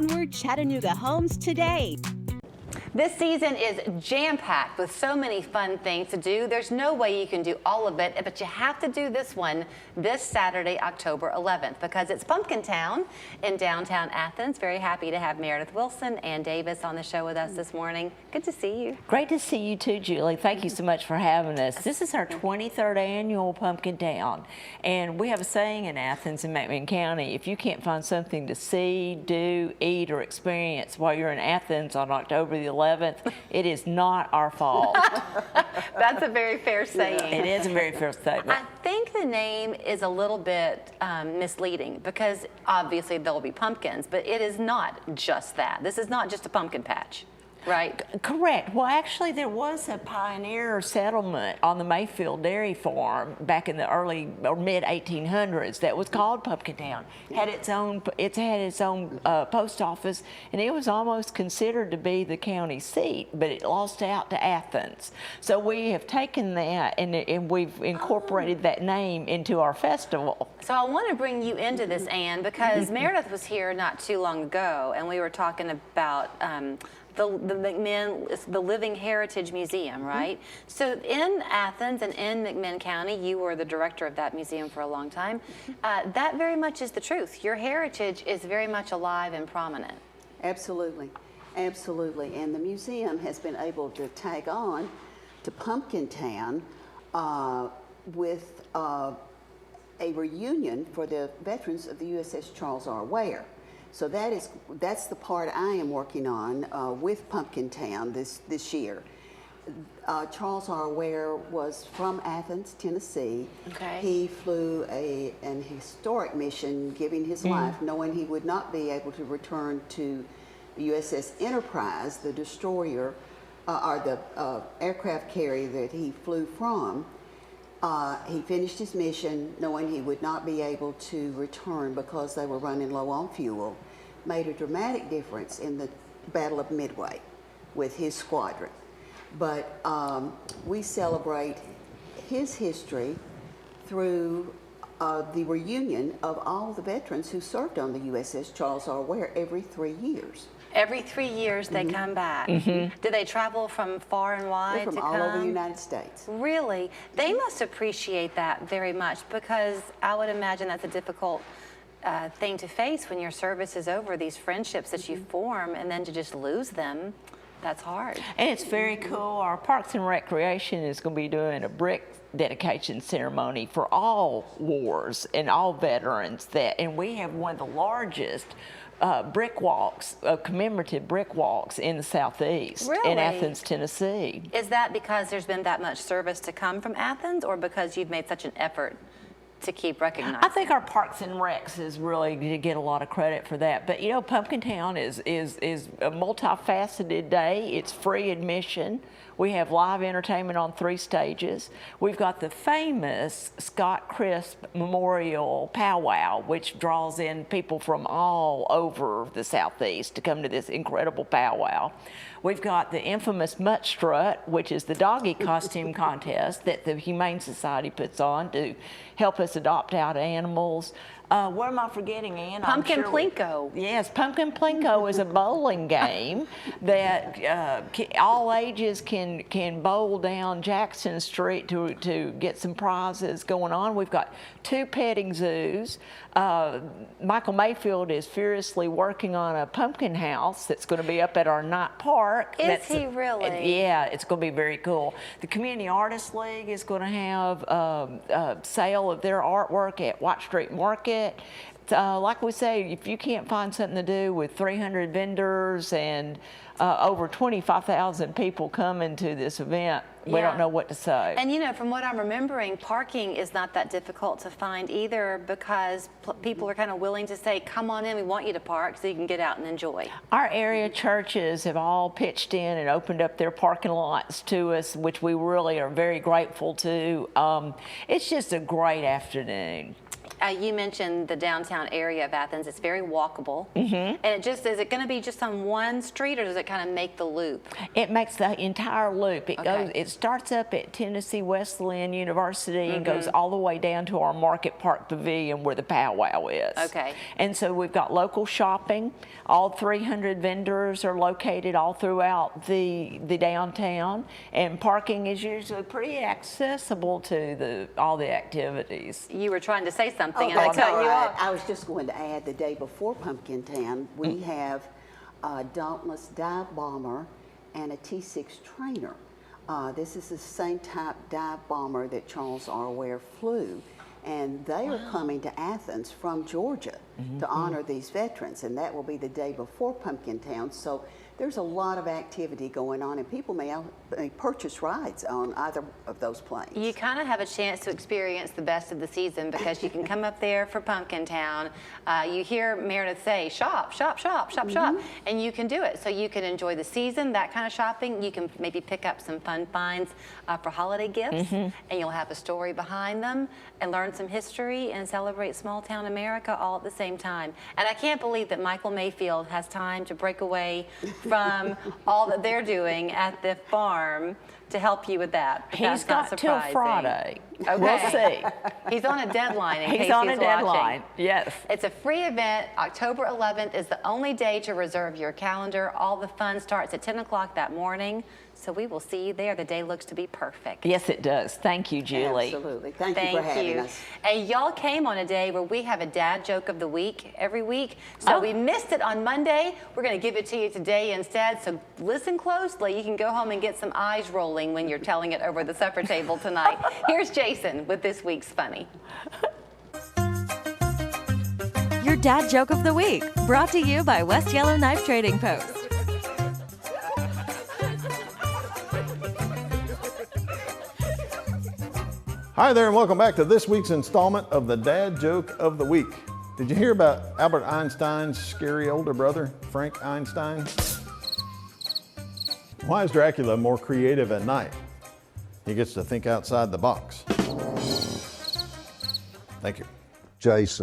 Onward Chattanooga Homes today. This season is jam-packed with so many fun things to do. There's no way you can do all of it, but you have to do this one this Saturday, October 11th, because it's Pumpkintown in downtown Athens. Very happy to have Meredith Wilson and Davis on the show with us this morning. Good to see you. Great to see you too, Julie. Thank you so much for having us. This is our 23rd annual Pumpkintown, and we have a saying in Athens and McMinn County: if you can't find something to see, do, eat, or experience while you're in Athens on October the 11th, it is not our fault. That's a very fair saying. It is a very fair statement. I think the name is a little bit misleading because obviously there will be pumpkins, but it is not just that. This is not just a pumpkin patch. Right. Correct. Well, actually, there was a pioneer settlement on the Mayfield Dairy Farm back in the early or mid 1800s that was called Pumpkintown. It had its own post office, and it was almost considered to be the county seat, but it lost out to Athens. So we have taken that and we've incorporated that name into our festival. So I want to bring you into this, Ann, because Meredith was here not too long ago, and we were talking about the McMinn, the Living Heritage Museum, right? So in Athens and in McMinn County, you were the director of that museum for a long time. That very much is the truth. Your heritage is very much alive and prominent. Absolutely, absolutely. And the museum has been able to tag on to Pumpkintown with a reunion for the veterans of the USS Charles R. Ware. So that's the part I am working on with Pumpkintown this year. Charles R. Ware was from Athens, Tennessee. Okay. He flew an historic mission, giving his life, knowing he would not be able to return to the USS Enterprise, the destroyer or the aircraft carrier that he flew from. He finished his mission knowing he would not be able to return because they were running low on fuel. Made a dramatic difference in the Battle of Midway with his squadron. But we celebrate his history through the reunion of all the veterans who served on the USS Charles R. Ware every 3 years. Every 3 years they come back. Do they travel from far and wide They're from all over the United States. Really? They must appreciate that very much, because I would imagine that's a difficult thing to face when your service is over, these friendships that you form, and then to just lose them, that's hard. And it's very cool. Our Parks and Recreation is going to be doing a brick dedication ceremony for all wars and all veterans, and we have one of the largest brick walks, commemorative brick walks in the Southeast, really? In Athens, Tennessee. Is that because there's been that much service to come from Athens, or because you've made such an effort to keep recognizing? I think our Parks and Recs is really to get a lot of credit for that. But you know, Pumpkintown is a multifaceted day. It's free admission. We have live entertainment on 3 stages. We've got the famous Scott Crisp Memorial Powwow, which draws in people from all over the Southeast to come to this incredible powwow. We've got the infamous Mutt Strut, which is the doggy costume contest that the Humane Society puts on to help us adopt out animals. What am I forgetting, Ann? Pumpkin Plinko. Yes, Pumpkin Plinko is a bowling game that all ages can bowl down Jackson Street to get some prizes going on. We've got 2 petting zoos. Michael Mayfield is furiously working on a pumpkin house that's going to be up at our night park. Is he really? Yeah, it's going to be very cool. The Community Artists League is going to have a sale of their artwork at White Street Market. Like we say, if you can't find something to do with 300 vendors and over 25,000 people coming to this event, we don't know what to say. And you know, from what I'm remembering, parking is not that difficult to find either, because people are kind of willing to say, come on in, we want you to park so you can get out and enjoy. Our area churches have all pitched in and opened up their parking lots to us, which we really are very grateful to. It's just a great afternoon. You mentioned the downtown area of Athens. It's very walkable. And is it going to be just on one street, or does it kind of make the loop? It makes the entire loop. It Okay. goes. It starts up at Tennessee Wesleyan University and goes all the way down to our Market Park Pavilion where the powwow is. Okay. And so we've got local shopping. All 300 vendors are located all throughout the downtown, and parking is usually pretty accessible to all the activities. You were trying to say something, and Oh, I that's cut all you right. off. I was just going to add, the day before Pumpkintown, we have a Dauntless dive bomber and a T6 trainer. This is the same type dive bomber that Charles R. Ware flew. And they are coming to Athens from Georgia to honor these veterans, and that will be the day before Pumpkintown. So there's a lot of activity going on, and people may purchase rides on either of those planes. You kind of have a chance to experience the best of the season because you can come up there for Pumpkintown. You hear Meredith say, shop, shop, shop, shop, shop, and you can do it. So you can enjoy the season, that kind of shopping. You can maybe pick up some fun finds for holiday gifts, and you'll have a story behind them and learn some history and celebrate small town America all at the same time. And I can't believe that Michael Mayfield has time to break away from all that they're doing at the farm to help you with that. But He's that's not got till surprising. Friday. Okay. We'll see. He's on a deadline in case He's on a watching. deadline. Yes. It's a free event. October 11th is the only day to reserve your calendar. All the fun starts at 10 o'clock that morning. So we will see you there. The day looks to be perfect. Yes, it does. Thank you, Julie. Absolutely. Thank you for having us. And y'all came on a day where we have a dad joke of the week every week. So we missed it on Monday. We're going to give it to you today instead. So listen closely. You can go home and get some eyes rolling when you're telling it over the supper table tonight. Here's Jason with this week's funny. Your dad joke of the week, brought to you by West Yellowknife Trading Post. Hi there, and welcome back to this week's installment of the Dad Joke of the Week. Did you hear about Albert Einstein's scary older brother, Frank Einstein? Why is Dracula more creative at night? He gets to think outside the box. Thank you. Jason.